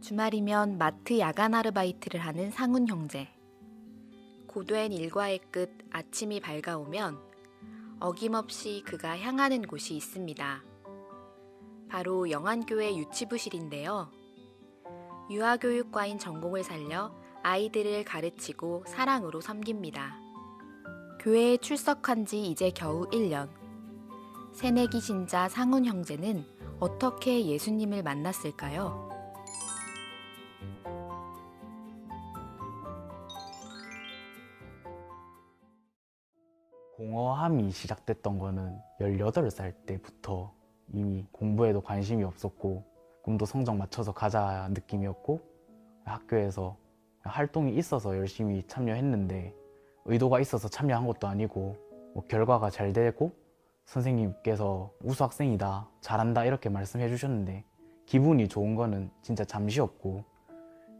주말이면 마트 야간 아르바이트를 하는 상훈 형제. 고된 일과의 끝 아침이 밝아오면 어김없이 그가 향하는 곳이 있습니다. 바로 영안교회 유치부실인데요. 유아교육과인 전공을 살려 아이들을 가르치고 사랑으로 섬깁니다. 교회에 출석한 지 이제 겨우 1년. 새내기 신자 상훈 형제는 어떻게 예수님을 만났을까요? 공허함이 시작됐던 거는 18살 때부터 이미 공부에도 관심이 없었고 꿈도 성적 맞춰서 가자 느낌이었고 학교에서 활동이 있어서 열심히 참여했는데 의도가 있어서 참여한 것도 아니고 결과가 잘 되고 선생님께서 우수 학생이다, 잘한다 이렇게 말씀해 주셨는데 기분이 좋은 거는 진짜 잠시였고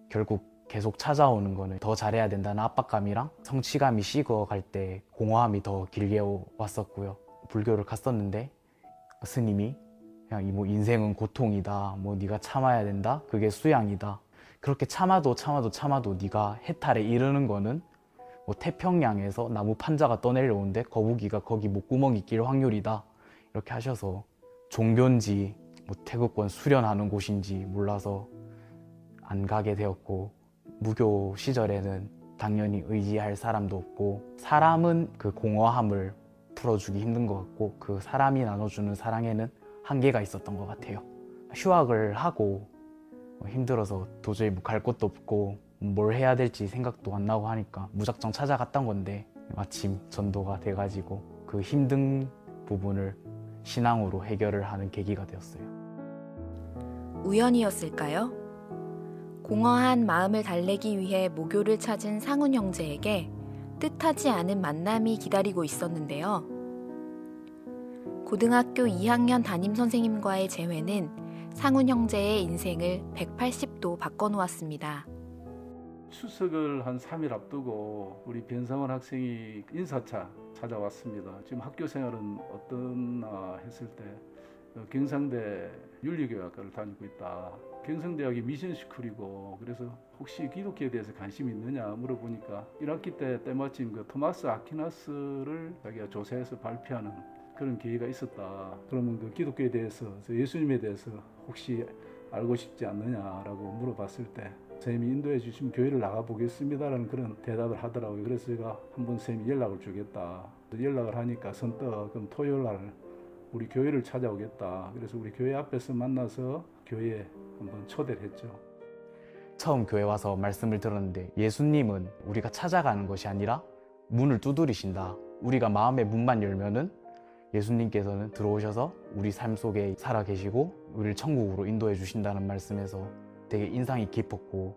결국 계속 찾아오는 거는 더 잘해야 된다는 압박감이랑 성취감이 식어갈 때 공허함이 더 길게 왔었고요. 불교를 갔었는데 스님이 그냥 인생은 고통이다, 네가 참아야 된다, 그게 수양이다, 그렇게 참아도 네가 해탈에 이르는 거는 태평양에서 나무 판자가 떠내려오는데 거북이가 거기 목구멍이 낄 확률이다 이렇게 하셔서 종교인지 태극권 수련하는 곳인지 몰라서 안 가게 되었고, 무교 시절에는 당연히 의지할 사람도 없고 사람은 그 공허함을 풀어주기 힘든 것 같고 그 사람이 나눠주는 사랑에는 한계가 있었던 것 같아요. 휴학을 하고 힘들어서 도저히 갈 곳도 없고 뭘 해야 될지 생각도 안 나고 하니까 무작정 찾아갔던 건데 마침 전도가 돼가지고 그 힘든 부분을 신앙으로 해결을 하는 계기가 되었어요. 우연이었을까요? 공허한 마음을 달래기 위해 모교를 찾은 상훈 형제에게 뜻하지 않은 만남이 기다리고 있었는데요. 고등학교 2학년 담임선생님과의 재회는 상훈 형제의 인생을 180도 바꿔놓았습니다. 추석을 한 3일 앞두고 우리 변성원 학생이 인사차 찾아왔습니다. 지금 학교 생활은 어떠나 했을 때 경상대 윤리교육학과를 다니고 있다. 경성대학이 미션스쿨이고 그래서 혹시 기독교에 대해서 관심이 있느냐 물어보니까 1학기 때 때마침 그 토마스 아퀴나스를 자기가 조사해서 발표하는 그런 기회가 있었다. 그러면 그 기독교에 대해서, 예수님에 대해서 혹시 알고 싶지 않느냐라고 물어봤을 때 선생님이 인도해 주시면 교회를 나가보겠습니다라는 그런 대답을 하더라고요. 그래서 제가 한번 선생님이 연락을 주겠다. 연락을 하니까 선뜻 그럼 토요일 날 우리 교회를 찾아오겠다. 그래서 우리 교회 앞에서 만나서 교회에 한번 초대를 했죠. 처음 교회 와서 말씀을 들었는데 예수님은 우리가 찾아가는 것이 아니라 문을 두드리신다. 우리가 마음의 문만 열면은 예수님께서는 들어오셔서 우리 삶 속에 살아 계시고 우리를 천국으로 인도해 주신다는 말씀에서 되게 인상이 깊었고,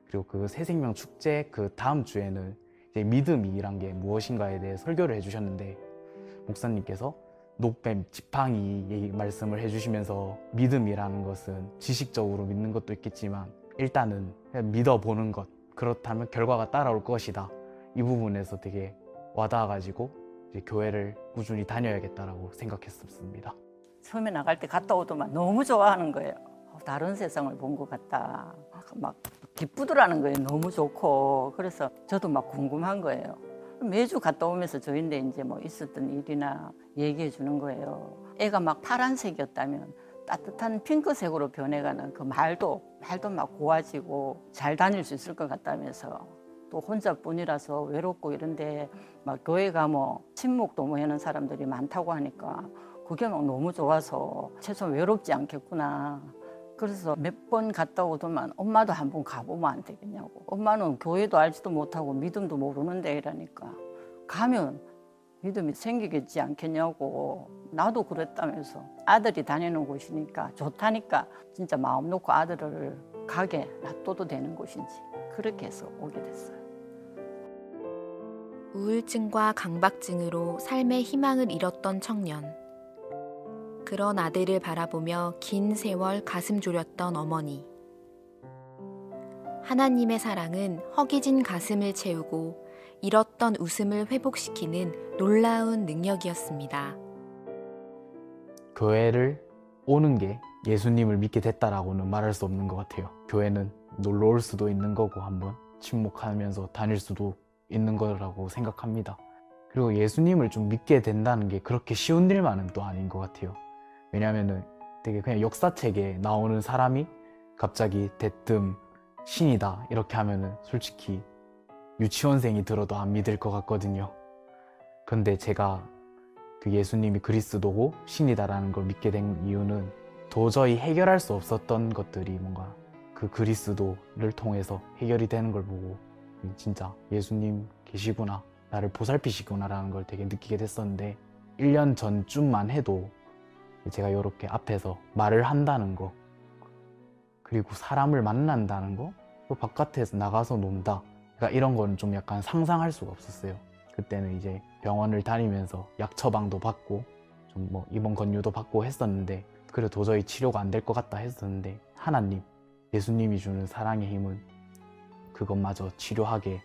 그리고 그 새생명 축제 그 다음 주에는 이제 믿음이란 게 무엇인가에 대해 설교를 해주셨는데 목사님께서 녹뱀, 지팡이 말씀을 해주시면서 믿음이라는 것은 지식적으로 믿는 것도 있겠지만 일단은 그냥 믿어보는 것, 그렇다면 결과가 따라올 것이다. 이 부분에서 되게 와닿아가지고 이제 교회를 꾸준히 다녀야겠다라고 생각했었습니다. 처음에 나갈 때 갔다 오더만 너무 좋아하는 거예요. 다른 세상을 본 것 같다. 막 기쁘더라는 거예요. 너무 좋고. 그래서 저도 막 궁금한 거예요. 매주 갔다 오면서 저희인데 이제 있었던 일이나 얘기해 주는 거예요. 애가 막 파란색이었다면 따뜻한 핑크색으로 변해가는 그 말도 막 고와지고 잘 다닐 수 있을 것 같다면서, 또 혼자뿐이라서 외롭고 이런데 막 교회 가면 친목도 하는 사람들이 많다고 하니까 그게 막 너무 좋아서 최소한 외롭지 않겠구나. 그래서 몇 번 갔다 오더만 엄마도 한번 가보면 안 되겠냐고. 엄마는 교회도 알지도 못하고 믿음도 모르는데 이러니까 가면 믿음이 생기겠지 않겠냐고. 나도 그랬다면서. 아들이 다니는 곳이니까 좋다니까 진짜 마음 놓고 아들을 가게 놔둬도 되는 곳인지 그렇게 해서 오게 됐어요. 우울증과 강박증으로 삶의 희망을 잃었던 청년. 그런 아들을 바라보며 긴 세월 가슴 졸였던 어머니. 하나님의 사랑은 허기진 가슴을 채우고 잃었던 웃음을 회복시키는 놀라운 능력이었습니다. 교회를 오는 게 예수님을 믿게 됐다라고는 말할 수 없는 것 같아요. 교회는 놀러 올 수도 있는 거고 한번 침묵하면서 다닐 수도 있는 거라고 생각합니다. 그리고 예수님을 좀 믿게 된다는 게 그렇게 쉬운 일만은 또 아닌 것 같아요. 왜냐면은 되게 그냥 역사책에 나오는 사람이 갑자기 대뜸 신이다 이렇게 하면은 솔직히 유치원생이 들어도 안 믿을 것 같거든요. 근데 제가 그 예수님이 그리스도고 신이다라는 걸 믿게 된 이유는 도저히 해결할 수 없었던 것들이 뭔가 그 그리스도를 통해서 해결이 되는 걸 보고 진짜 예수님 계시구나, 나를 보살피시구나 라는 걸 되게 느끼게 됐었는데 1년 전쯤만 해도 제가 이렇게 앞에서 말을 한다는 거, 그리고 사람을 만난다는 거, 또 바깥에서 나가서 논다, 그러니까 이런 거는 좀 약간 상상할 수가 없었어요. 그때는 이제 병원을 다니면서 약 처방도 받고 좀 뭐 입원 권유도 받고 했었는데 그래 도저히 치료가 안 될 것 같다 했었는데 하나님, 예수님이 주는 사랑의 힘은 그것마저 치료하게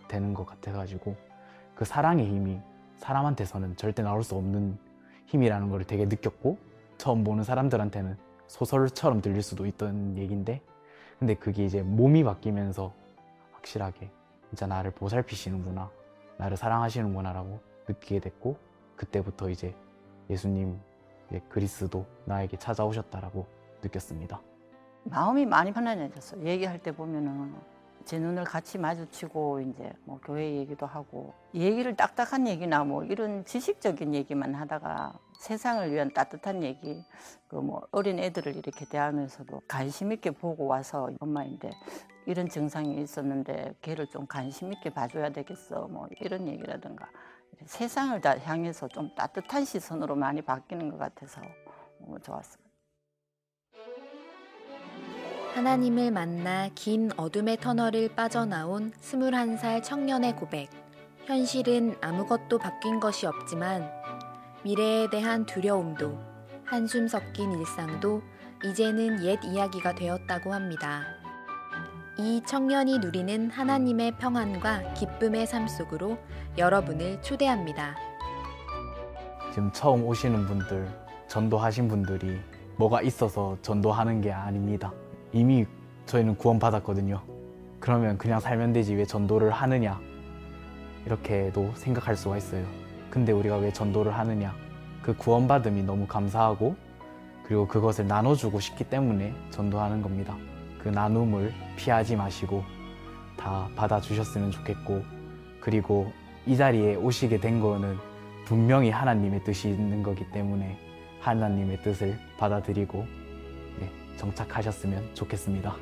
되는 것 같아가지고 그 사랑의 힘이 사람한테서는 절대 나올 수 없는 힘이라는 걸 되게 느꼈고, 처음 보는 사람들한테는 소설처럼 들릴 수도 있던 얘기인데 근데 그게 이제 몸이 바뀌면서 확실하게 진짜 나를 보살피시는구나, 나를 사랑하시는구나 라고 느끼게 됐고, 그때부터 이제 예수님, 그리스도 나에게 찾아오셨다라고 느꼈습니다. 마음이 많이 편안해졌어요. 얘기할 때 보면은 제 눈을 같이 마주치고 이제 뭐 교회 얘기도 하고, 얘기를 딱딱한 얘기나 뭐 이런 지식적인 얘기만 하다가 세상을 위한 따뜻한 얘기, 그 뭐 어린 애들을 이렇게 대하면서도 관심 있게 보고 와서 엄마인데 이런 증상이 있었는데 걔를 좀 관심 있게 봐줘야 되겠어, 뭐 이런 얘기라든가 세상을 다 향해서 좀 따뜻한 시선으로 많이 바뀌는 것 같아서 좋았습니다. 하나님을 만나 긴 어둠의 터널을 빠져나온 21살 청년의 고백. 현실은 아무것도 바뀐 것이 없지만 미래에 대한 두려움도, 한숨 섞인 일상도 이제는 옛 이야기가 되었다고 합니다. 이 청년이 누리는 하나님의 평안과 기쁨의 삶 속으로 여러분을 초대합니다. 지금 처음 오시는 분들, 전도하신 분들이 뭐가 있어서 전도하는 게 아닙니다. 이미 저희는 구원받았거든요. 그러면 그냥 살면 되지 왜 전도를 하느냐, 이렇게도 생각할 수가 있어요. 근데 우리가 왜 전도를 하느냐, 그 구원받음이 너무 감사하고 그리고 그것을 나눠주고 싶기 때문에 전도하는 겁니다. 그 나눔을 피하지 마시고 다 받아주셨으면 좋겠고, 그리고 이 자리에 오시게 된 거는 분명히 하나님의 뜻이 있는 거기 때문에 하나님의 뜻을 받아들이고 정착하셨으면 좋겠습니다.